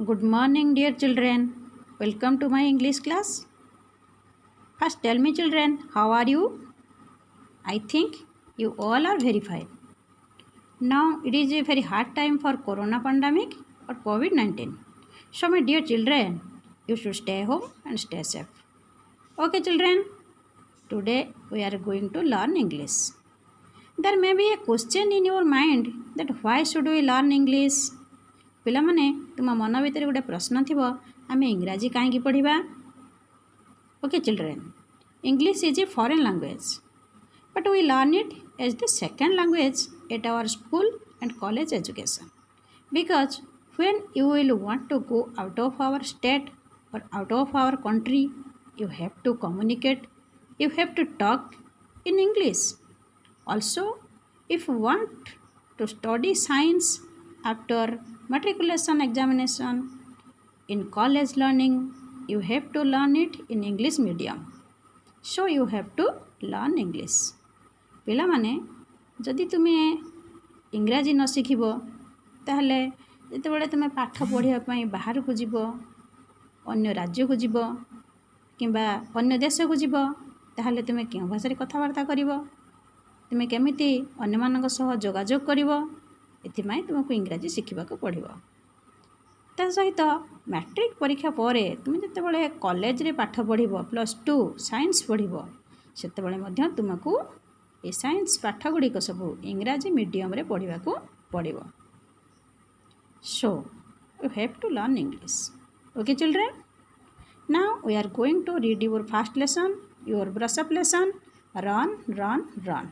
Good morning, dear children. Welcome to my English class. First, tell me, children, how are you? I think you all are very fine. Now, it is a very hard time for Corona pandemic or COVID 19. So, my dear children, you should stay home and stay safe. Okay, children, today we are going to learn English. There may be a question in your mind that why should we learn English? ପିଲାମାନେ ତୁମ ମନ ଭିତରେ ଗୋଟେ ପ୍ରଶ୍ନ ଥିବ ଆମେ ଇଂରାଜୀ କାହିଁକି ପଢ଼ିବା? Okay children, English is a foreign language but we learn it as the second language at our school and college education because when you will want to go out of our state or out of our country, you have to communicate, you have to talk in English. Also, if you want to study science after matriculation examination in college learning, you have to learn it in English medium. So you have to learn English. ପିଲାମାନେ ଯଦି ତୁମେ ଇଂରାଜୀ ନ ଶିଖିବ ତାହେଲେ ଯେତେବେଳେ ତୁମେ ପାଠ ପଢ଼ିବା ପାଇଁ ବାହାରକୁ ଯିବ, ଅନ୍ୟ ରାଜ୍ୟକୁ ଯିବ କିମ୍ବା ଅନ୍ୟ ଦେଶକୁ ଯିବ, ତାହେଲେ ତୁମେ କେଉଁ ଭାଷାରେ କଥାବାର୍ତ୍ତା କରିବ? ତୁମେ କେମିତି ଅନ୍ୟମାନଙ୍କ ସହ ଯୋଗାଯୋଗ କରିବ? ଏଥିପାଇଁ ତୁମକୁ ଇଂରାଜୀ ଶିଖିବାକୁ ପଡ଼ିବ। ତା ସହିତ ମ୍ୟାଟ୍ରିକ୍ ପରୀକ୍ଷା ପରେ ତୁମେ ଯେତେବେଳେ କଲେଜରେ ପାଠ ପଢ଼ିବ, +2 ସାଇନ୍ସ ପଢ଼ିବ, ସେତେବେଳେ ମଧ୍ୟ ତୁମକୁ ଏ ସାଇନ୍ସ ପାଠ ଗୁଡ଼ିକ ସବୁ ଇଂରାଜୀ ମିଡ଼ିୟମରେ ପଢ଼ିବାକୁ ପଡ଼ିବ। So you have to learn English. Okay children, now we are going to read your first lesson, your brush up lesson, run run run.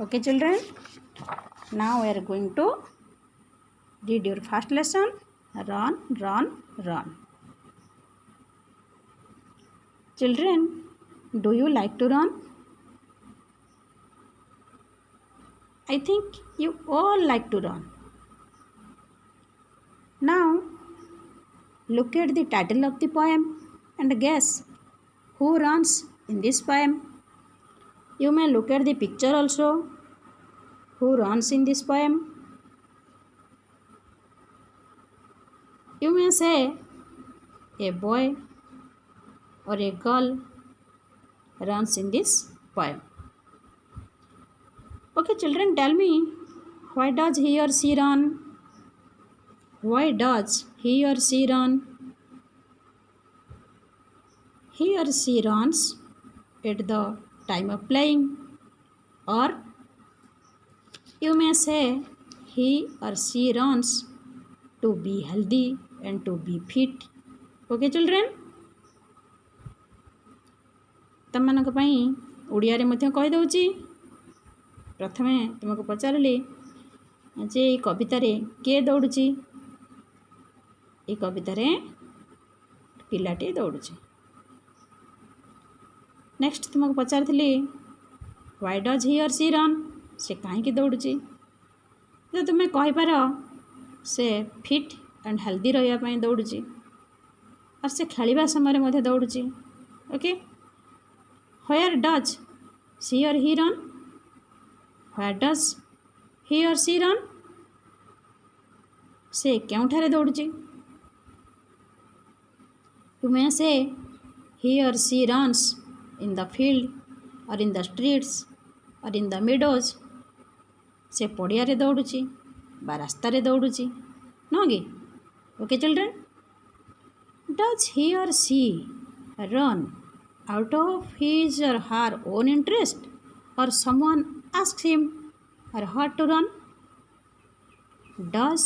Okay children, now we are going to read your first lesson, run run run. Children, do you like to run? I think you all like to run. Now look at the title of the poem and guess who runs in this poem. You may look at the picture also. Who runs in this poem? You may say a boy or a girl runs in this poem. Okay children, tell me, why does he or she run? Why does he or she run? He or she runs at the time of playing, or you may say he or she runs to be healthy and to be fit. Okay children, ତମମାନଙ୍କ ପାଇଁ ଓଡ଼ିଆରେ ମଧ୍ୟ କହିଦେଉଛି। ପ୍ରଥମେ ତୁମକୁ ପଚାରିଲି ଯେ ଏଇ କବିତାରେ କିଏ ଦୌଡ଼ୁଛି? ଏଇ କବିତାରେ ପିଲାଟି ଦୌଡ଼ୁଛି। ନେକ୍ସଟ ତୁମକୁ ପଚାରିଥିଲି why does he or she run? ସେ କାହିଁକି ଦୌଡ଼ୁଛି? ଯଦି ତୁମେ କହିପାର ସେ ଫିଟ୍ ଆଣ୍ଡ ହେଲ୍ଦି ରହିବା ପାଇଁ ଦୌଡ଼ୁଛି, ଆଉ ସେ ଖେଳିବା ସମୟରେ ମଧ୍ୟ ଦୌଡ଼ୁଛି। Okay, where does she or he run? where does he or she run? ସେ କେଉଁଠାରେ ଦୌଡ଼ୁଛି? You may say he or she runs in the field or in the streets or in the meadows. से पड़ियारे दौड़ुची बा रास्तारे दौड़ुची, नो कि? Okay children, does he or she run out of his or her own interest or someone asks him or her to run? Does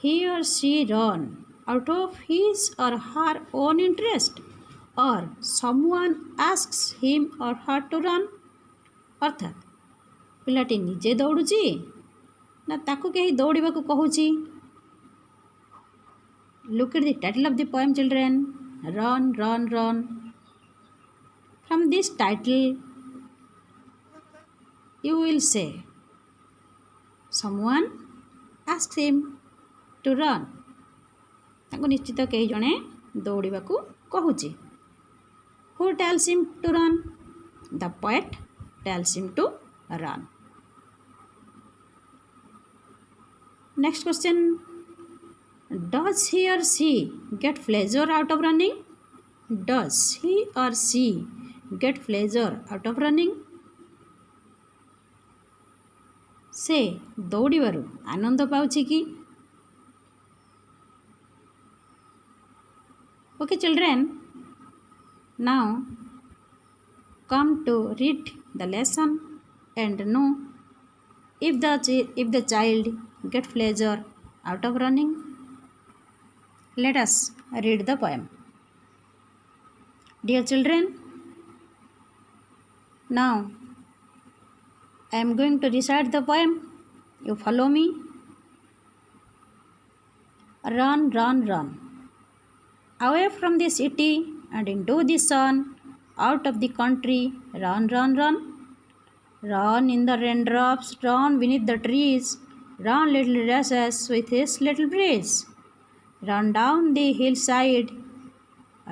he or she run out of his or her own interest or someone asks him or her to run? अर्थात ପିଲାଟି ନିଜେ ଦୌଡ଼ୁଛି ନା ତାକୁ କେହି ଦୌଡ଼ିବାକୁ କହୁଛି? Look at the title of the poem children, run run run. From this title you will see someone ଆସ୍କ୍ସ ହିମ୍ to run. ତାଙ୍କୁ ନିଶ୍ଚିତ କେହି ଜଣେ ଦୌଡ଼ିବାକୁ କହୁଛି। Who tells him to run? The poet tells him to run. Next question, Does he or she get pleasure out of running? Does he or she get pleasure out of running? ସେ ଦୌଡ଼ିବାରୁ ଆନନ୍ଦ ପାଉଛି କି? Okay children, now come to read the lesson and know if the child get pleasure out of running. Let us read the poem. Dear children, now I am going to recite the poem. You follow me. Run, run, run, away from the city and into the sun, out of the country. Run, run, run. Run in the raindrops, run beneath the trees, run little races with his little breeze. Run down the hillside,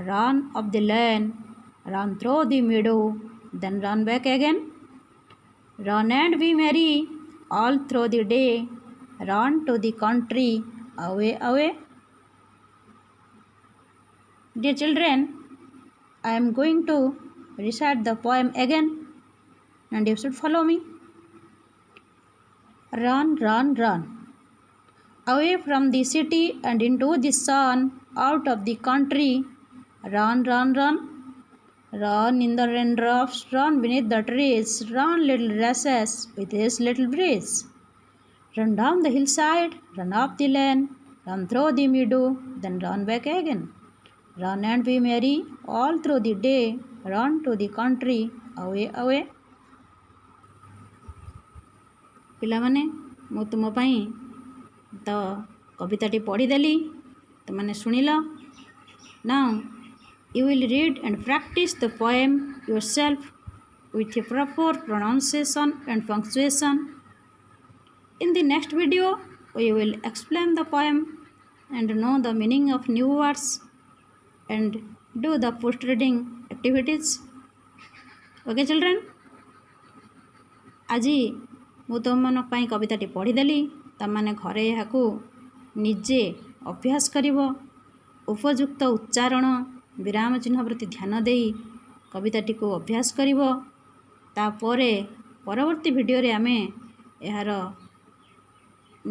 run up the lane, run through the meadow, then run back again. Run and be merry all through the day, run to the country, away, away. Dear children, I am going to recite the poem again and you should follow me. Run, run, run, away from the city and into the sun, out of the country. Run, run, run. Run in the raindrops, run beneath the trees, run little races with his little breeze. Run down the hillside, run up the lane, run through the meadow, then run back again. Run and be merry all through the day, run to the country, away, away. ପିଲାମାନେ ମୁଁ ତୁମ ପାଇଁ ତ କବିତାଟି ପଢ଼ିଦେଲି, ତୁମମାନେ ଶୁଣିଲ. Now you will read and practice the poem yourself with a proper pronunciation and punctuation. In the next video, we will explain the poem and know the meaning of new words and do the post-reading activities. Okay children? ଆଜି ମୁଁ ତୁମମାନଙ୍କ ପାଇଁ କବିତାଟି ପଢ଼ିଦେଲି. ତୁମମାନେ ଘରେ ଏହାକୁ ନିଜେ ଅଭ୍ୟାସ କରିବ. ଉପଯୁକ୍ତ ଉଚ୍ଚାରଣ, ବିରାମ ଚିହ୍ନ ପ୍ରତି ଧ୍ୟାନ ଦେଇ କବିତାଟିକୁ ଅଭ୍ୟାସ କରିବ. ତାପରେ ପରବର୍ତ୍ତୀ ଭିଡ଼ିଓରେ ଆମେ ଏହାର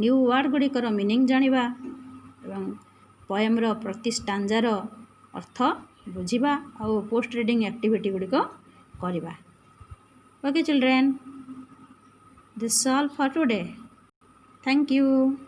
ନ୍ୟୁ ୱାର୍ଡ଼ ଗୁଡ଼ିକର ମିନିଂ ଜାଣିବା ଏବଂ ପଏମ୍ର ପ୍ରତି ଷ୍ଟାଞ୍ଜାର ଅର୍ଥ ବୁଝିବା ଆଉ ପୋଷ୍ଟ ରିଡ଼ିଂ ଆକ୍ଟିଭିଟି ଗୁଡ଼ିକ କରିବା. Okay children, this is all for today. Thank you.